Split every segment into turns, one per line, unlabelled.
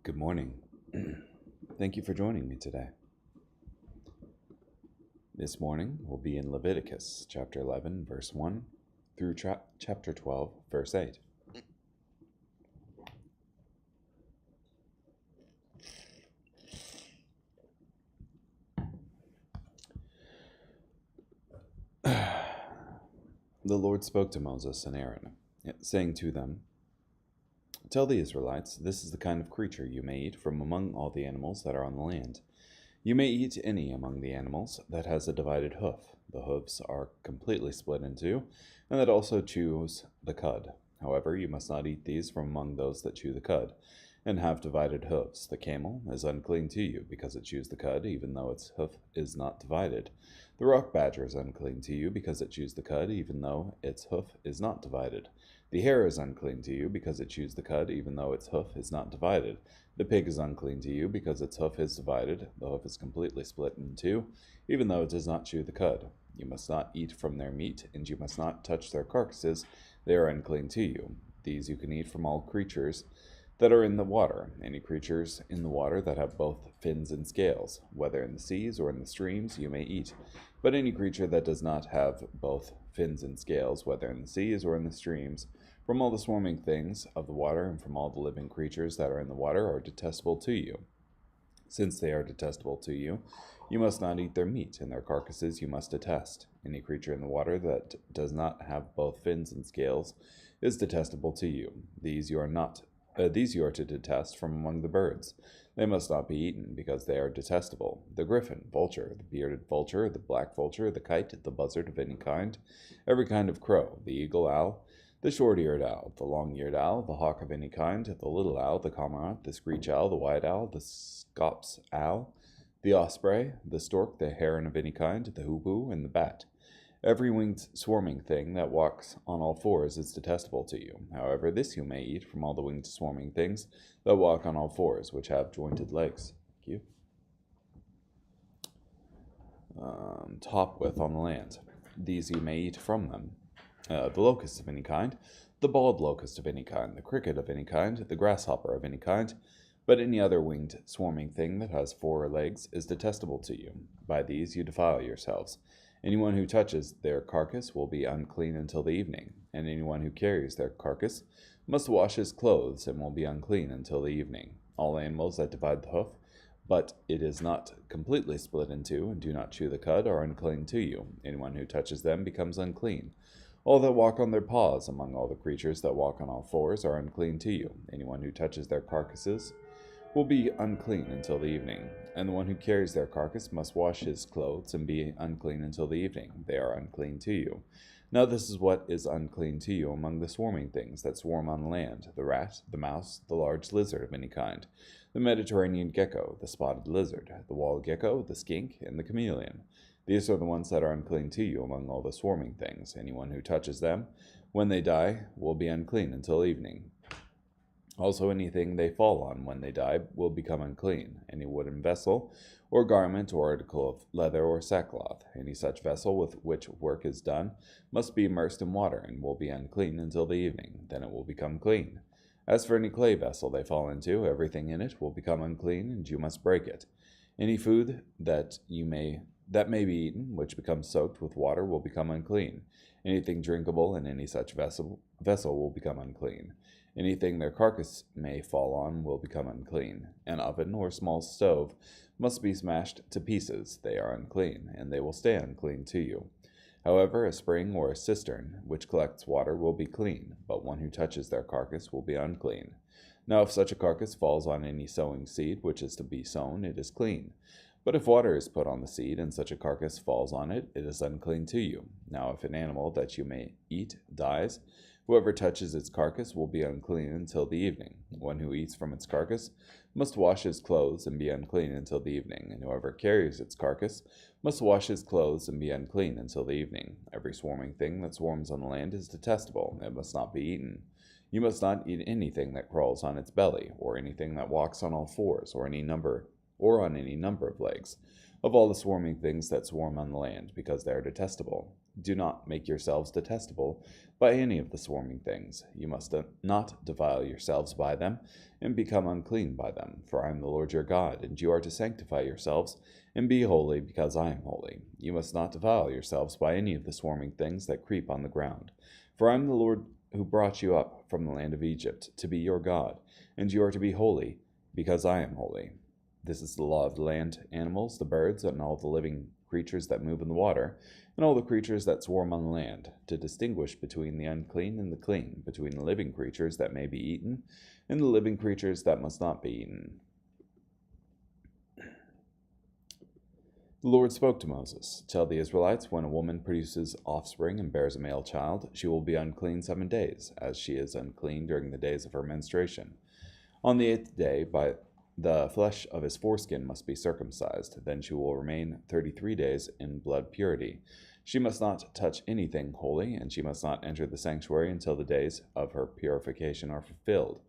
Good morning. Thank you for joining me today. This morning we'll be in Leviticus chapter 11, verse 1 through chapter 12, verse 8. The Lord spoke to Moses and Aaron, saying to them, "Tell the Israelites, this is the kind of creature you may eat from among all the animals that are on the land. You may eat any among the animals that has a divided hoof. The hoofs are completely split in two, and that also chews the cud. However, you must not eat these from among those that chew the cud, and have divided hoofs. The camel is unclean to you, because it chews the cud, even though its hoof is not divided. The rock badger is unclean to you, because it chews the cud, even though its hoof is not divided. The hare is unclean to you, because it chews the cud, even though its hoof is not divided. The pig is unclean to you, because its hoof is divided. The hoof is completely split in two, even though it does not chew the cud. You must not eat from their meat, and you must not touch their carcasses. They are unclean to you. These you can eat from all creatures that are in the water, any creatures in the water that have both fins and scales. Whether in the seas or in the streams you may eat. But any creature that does not have both fins and scales, whether in the seas or in the streams, from all the swarming things of the water and from all the living creatures that are in the water, are detestable to you. Since they are detestable to you, you must not eat their meat, and their carcasses you must detest. Any creature in the water that does not have both fins and scales is detestable to you. These you are to detest from among the birds. They must not be eaten, because they are detestable: the griffin, vulture, the bearded vulture, the black vulture, the kite, the buzzard of any kind, every kind of crow, the eagle owl, the short-eared owl, the long-eared owl, the hawk of any kind, the little owl, the cormorant, the screech owl, the white owl, the scops owl, the osprey, the stork, the heron of any kind, the hoopoe, and the bat. Every winged swarming thing that walks on all fours is detestable to you. However, this you may eat from all the winged swarming things that walk on all fours, which have jointed legs." Thank you. Top with on the land. These you may eat from them. The locust of any kind, the bald locust of any kind, the cricket of any kind, the grasshopper of any kind, but any other winged swarming thing that has 4 legs is detestable to you. By these you defile yourselves. Anyone who touches their carcass will be unclean until the evening, and anyone who carries their carcass must wash his clothes and will be unclean until the evening. All animals that divide the hoof, but it is not completely split in two, and do not chew the cud, are unclean to you. Anyone who touches them becomes unclean. All that walk on their paws among all the creatures that walk on all fours are unclean to you. Anyone who touches their carcasses will be unclean until the evening, and the one who carries their carcass must wash his clothes and be unclean until the evening. They are unclean to you. Now this is what is unclean to you among the swarming things that swarm on land: the rat, the mouse, the large lizard of any kind, the Mediterranean gecko, the spotted lizard, the wall gecko, the skink, and the chameleon. These are the ones that are unclean to you among all the swarming things. Anyone who touches them, when they die, will be unclean until evening. Also anything they fall on when they die will become unclean: any wooden vessel, or garment, or article of leather or sackcloth. Any such vessel with which work is done must be immersed in water, and will be unclean until the evening. Then it will become clean. As for any clay vessel they fall into, everything in it will become unclean, and you must break it. Any food that may be eaten, which becomes soaked with water, will become unclean. Anything drinkable in any such vessel will become unclean. Anything their carcass may fall on will become unclean. An oven or small stove must be smashed to pieces. They are unclean, and they will stay unclean to you. However, a spring or a cistern which collects water will be clean, but one who touches their carcass will be unclean. Now if such a carcass falls on any sowing seed which is to be sown, it is clean. But if water is put on the seed, and such a carcass falls on it, it is unclean to you. Now if an animal that you may eat dies, whoever touches its carcass will be unclean until the evening. One who eats from its carcass must wash his clothes and be unclean until the evening, and whoever carries its carcass must wash his clothes and be unclean until the evening. Every swarming thing that swarms on the land is detestable; it must not be eaten. You must not eat anything that crawls on its belly, or anything that walks on all fours, or on any number of legs. of all the swarming things that swarm on the land, because they are detestable. Do not make yourselves detestable by any of the swarming things. You must not defile yourselves by them, and become unclean by them. For I am the Lord your God, and you are to sanctify yourselves, and be holy, because I am holy. You must not defile yourselves by any of the swarming things that creep on the ground. For I am the Lord who brought you up from the land of Egypt, to be your God, and you are to be holy, because I am holy. This is the law of the land animals, the birds, and all the living creatures that move in the water, and all the creatures that swarm on the land, to distinguish between the unclean and the clean, between the living creatures that may be eaten, and the living creatures that must not be eaten. The Lord spoke to Moses, "Tell the Israelites, when a woman produces offspring and bears a male child, she will be unclean 7 days, as she is unclean during the days of her menstruation. On the 8th day, by the flesh of his foreskin must be circumcised. Then she will remain 33 days in blood purity. She must not touch anything holy, and she must not enter the sanctuary until the days of her purification are fulfilled.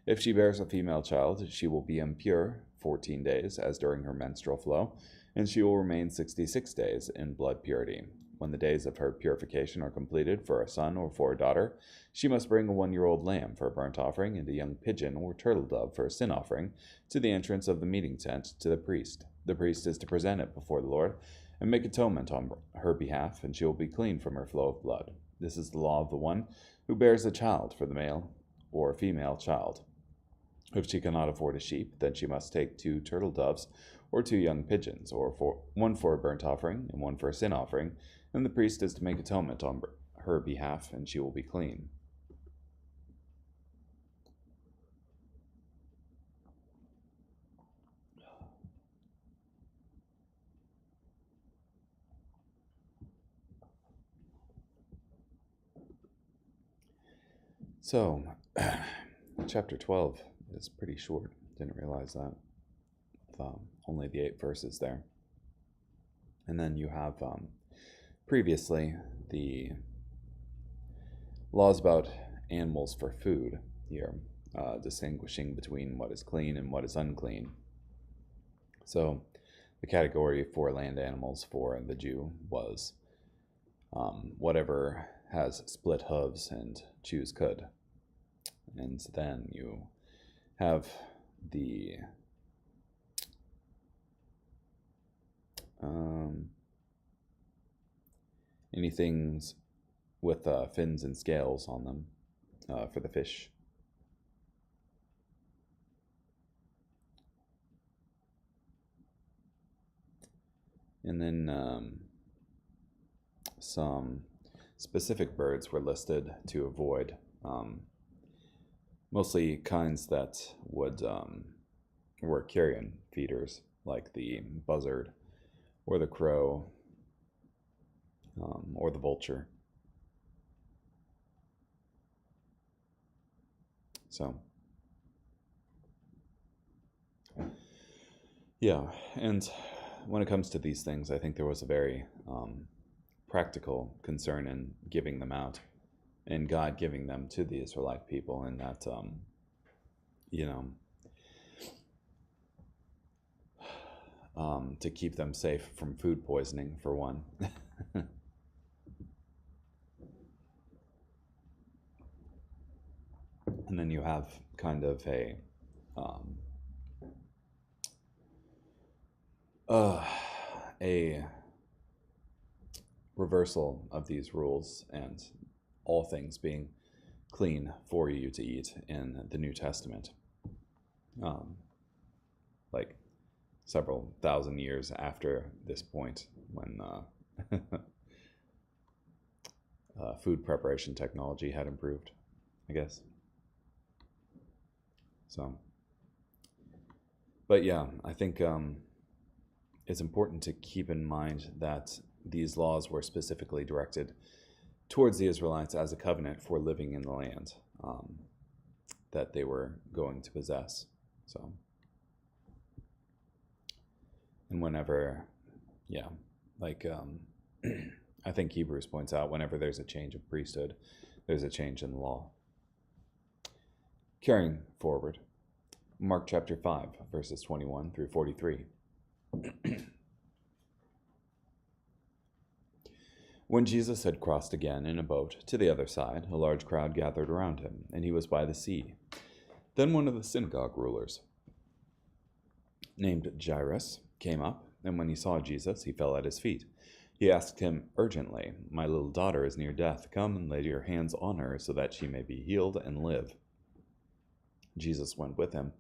If she bears a female child, she will be impure 14 days, as during her menstrual flow, and she will remain 66 days in blood purity. When the days of her purification are completed for a son or for a daughter, she must bring a 1-year-old lamb for a burnt offering and a young pigeon or turtle dove for a sin offering to the entrance of the meeting tent to the priest. The priest is to present it before the Lord and make atonement on her behalf, and she will be clean from her flow of blood. This is the law of the one who bears a child, for the male or female child. If she cannot afford a sheep, then she must take 2 turtle doves or 2 young pigeons, or one for a burnt offering and one for a sin offering, and the priest is to make atonement on her behalf, and she will be clean. So, chapter 12 is pretty short. Didn't realize that. Only the 8 verses there. And then you have previously the laws about animals for food here, distinguishing between what is clean and what is unclean. So the category for land animals for the Jew was whatever has split hooves and chews cud. And then you have the anything with fins and scales on them for the fish. And then some specific birds were listed to avoid, mostly kinds that were carrion feeders, like the buzzard or the crow or the vulture. So, yeah, and when it comes to these things, I think there was a very practical concern in giving them out, and God giving them to the Israelite people, and that, to keep them safe from food poisoning, for one. And then you have kind of a reversal of these rules and all things being clean for you to eat in the New Testament. Like several thousand years after this point, when food preparation technology had improved, I guess. So, but yeah, I think it's important to keep in mind that these laws were specifically directed towards the Israelites as a covenant for living in the land that they were going to possess. So, and whenever, yeah, like I think Hebrews points out, whenever there's a change of priesthood, there's a change in the law. Carrying forward, Mark chapter 5, verses 21 through 43. When Jesus had crossed again in a boat to the other side, a large crowd gathered around him, and he was by the sea. Then one of the synagogue rulers, named Jairus, came up, and when he saw Jesus, he fell at his feet. He asked him urgently, "My little daughter is near death. Come and lay your hands on her so that she may be healed and live." Jesus went with him,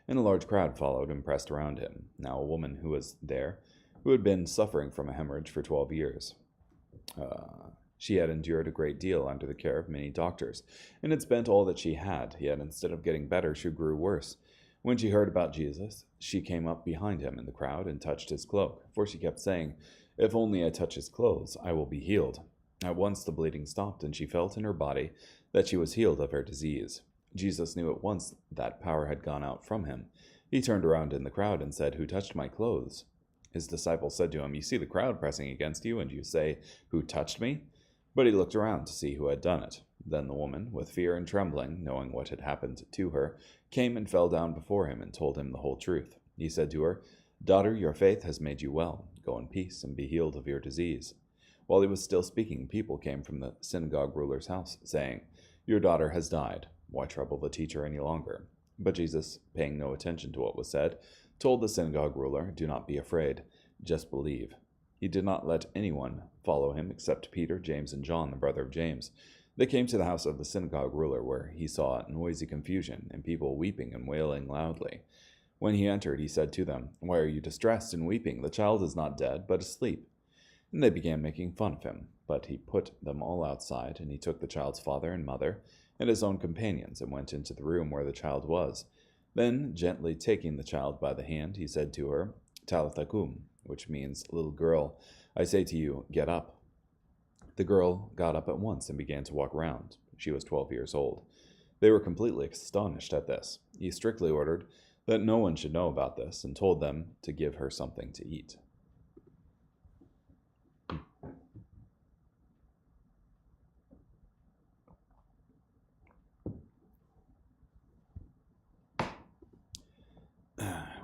and a large crowd followed and pressed around him. Now a woman who was there, who had been suffering from a hemorrhage for 12 years, she had endured a great deal under the care of many doctors, and had spent all that she had, yet instead of getting better, she grew worse. When she heard about Jesus, she came up behind him in the crowd and touched his cloak, for she kept saying, "If only I touch his clothes, I will be healed." At once the bleeding stopped, and she felt in her body that she was healed of her disease. Jesus knew at once that power had gone out from him. He turned around in the crowd and said, "Who touched my clothes?" His disciples said to him, "You see the crowd pressing against you, and you say, 'Who touched me?'" But he looked around to see who had done it. Then the woman, with fear and trembling, knowing what had happened to her, came and fell down before him and told him the whole truth. He said to her, "Daughter, your faith has made you well. Go in peace and be healed of your disease." While he was still speaking, people came from the synagogue ruler's house, saying, "Your daughter has died. Why trouble the teacher any longer?" But Jesus, paying no attention to what was said, told the synagogue ruler, "Do not be afraid, just believe." He did not let anyone follow him except Peter, James, and John, the brother of James. They came to the house of the synagogue ruler, where he saw noisy confusion and people weeping and wailing loudly. When he entered, he said to them, "Why are you distressed and weeping? The child is not dead, but asleep." And they began making fun of him. But he put them all outside, and he took the child's father and mother and his own companions and went into the room where the child was. Then, gently taking the child by the hand, he said to her, "Talitha cum," which means, "Little girl, I say to you, get up." The girl got up at once and began to walk around. She was 12 years old. They were completely astonished at this. He strictly ordered that no one should know about this and told them to give her something to eat.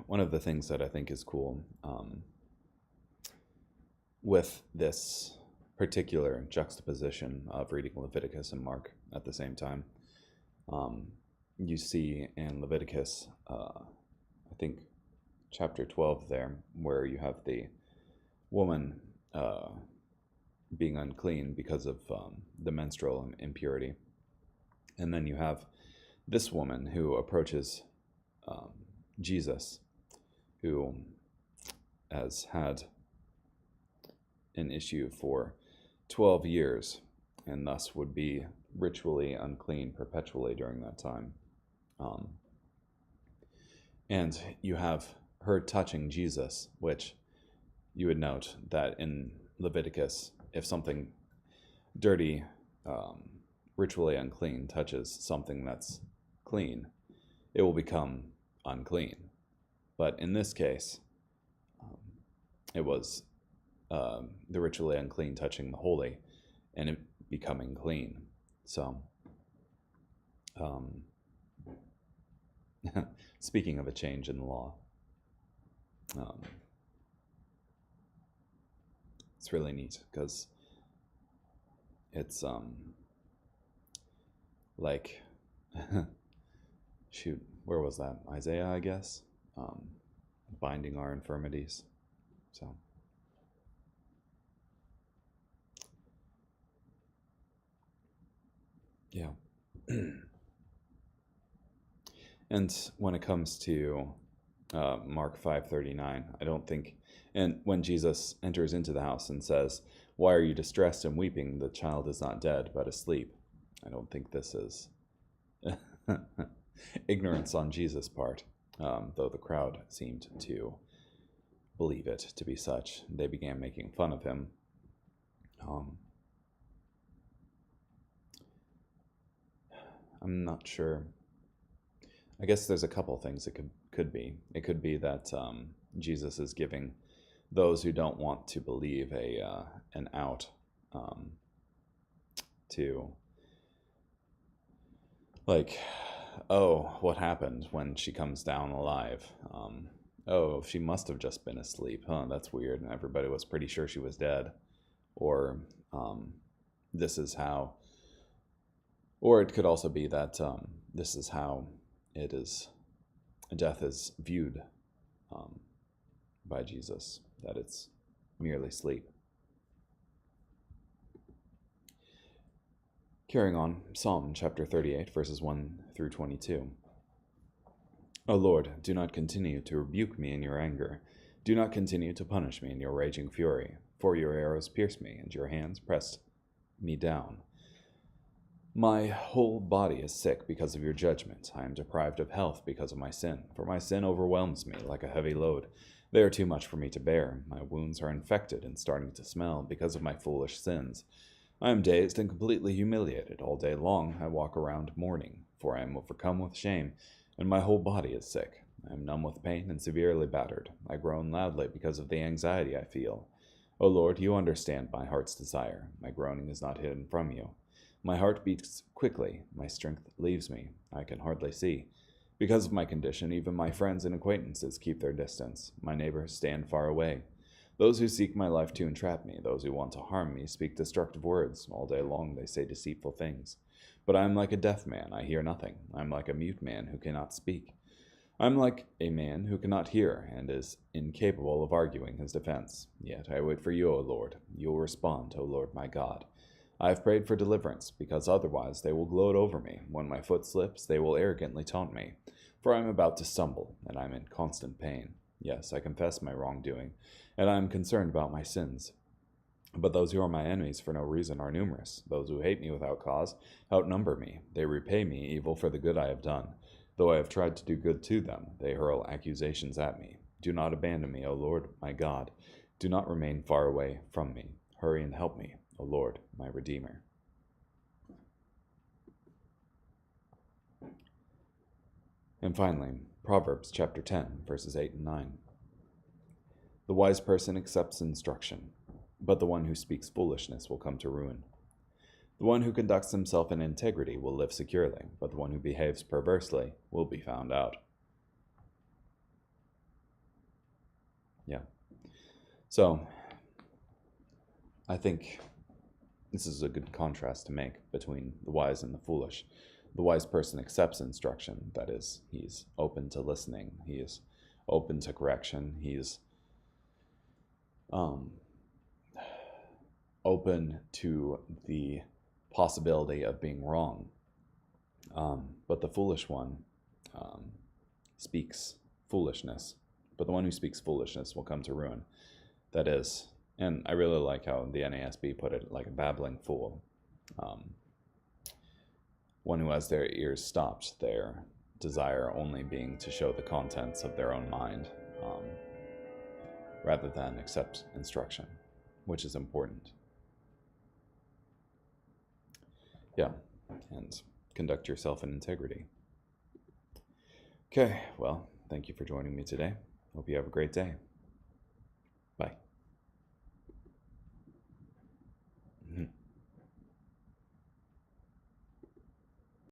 One of the things that I think is cool with this particular juxtaposition of reading Leviticus and Mark at the same time, you see in Leviticus, I think chapter 12 there, where you have the woman being unclean because of the menstrual impurity. And then you have this woman who approaches Jesus, who has had an issue for 12 years and thus would be ritually unclean perpetually during that time. And you have her touching Jesus, which you would note that in Leviticus, if something dirty, ritually unclean, touches something that's clean, it will become unclean. But in this case, it was the ritually unclean touching the holy and it becoming clean. So, speaking of a change in the law, it's really neat because it's like shoot, where was that? Isaiah, I guess, binding our infirmities. So yeah. And when it comes to Mark 5:39, I don't think, and when Jesus enters into the house and says, "Why are you distressed and weeping? The child is not dead, but asleep," I don't think this is ignorance on Jesus' part, though the crowd seemed to believe it to be such. They began making fun of him. I'm not sure. I guess there's a couple things it could be. It could be that Jesus is giving those who don't want to believe an out to, like, oh, what happened when she comes down alive? Oh, she must have just been asleep. Huh, that's weird. Everybody was pretty sure she was dead. Or This is how, or it could also be that this is how death is viewed by Jesus, that it's merely sleep. Carrying on, Psalm chapter 38, verses 1 through 22. O Lord, do not continue to rebuke me in your anger. Do not continue to punish me in your raging fury, for your arrows pierced me, and your hands pressed me down. My whole body is sick because of your judgment. I am deprived of health because of my sin, for my sin overwhelms me like a heavy load. They are too much for me to bear. My wounds are infected and starting to smell because of my foolish sins. I am dazed and completely humiliated. All day long I walk around mourning, for I am overcome with shame, and my whole body is sick. I am numb with pain and severely battered. I groan loudly because of the anxiety I feel. O Lord, you understand my heart's desire. My groaning is not hidden from you. My heart beats quickly. My strength leaves me. I can hardly see. Because of my condition, even my friends and acquaintances keep their distance. My neighbors stand far away. Those who seek my life to entrap me, those who want to harm me, speak destructive words. All day long they say deceitful things. But I am like a deaf man, I hear nothing. I am like a mute man who cannot speak. I am like a man who cannot hear and is incapable of arguing his defense. Yet I wait for you, O Lord. You will respond, O Lord my God. I have prayed for deliverance, because otherwise they will gloat over me. When my foot slips, they will arrogantly taunt me. For I am about to stumble, and I am in constant pain. Yes, I confess my wrongdoing, and I am concerned about my sins. But those who are my enemies for no reason are numerous. Those who hate me without cause outnumber me. They repay me evil for the good I have done. Though I have tried to do good to them, they hurl accusations at me. Do not abandon me, O Lord, my God. Do not remain far away from me. Hurry and help me, O Lord, my Redeemer. And finally, Proverbs chapter 10, verses 8 and 9. The wise person accepts instruction, but the one who speaks foolishness will come to ruin. The one who conducts himself in integrity will live securely, but the one who behaves perversely will be found out. Yeah. So, I think this is a good contrast to make between the wise and the foolish. The wise person accepts instruction, that is, he's open to listening, he is open to correction, he's open to the possibility of being wrong. But the foolish one speaks foolishness, but the one who speaks foolishness will come to ruin. That is, and I really like how the NASB put it, like a babbling fool. One who has their ears stopped, their desire only being to show the contents of their own mind, rather than accept instruction, which is important. Yeah, and conduct yourself in integrity. Okay, well, thank you for joining me today. Hope you have a great day.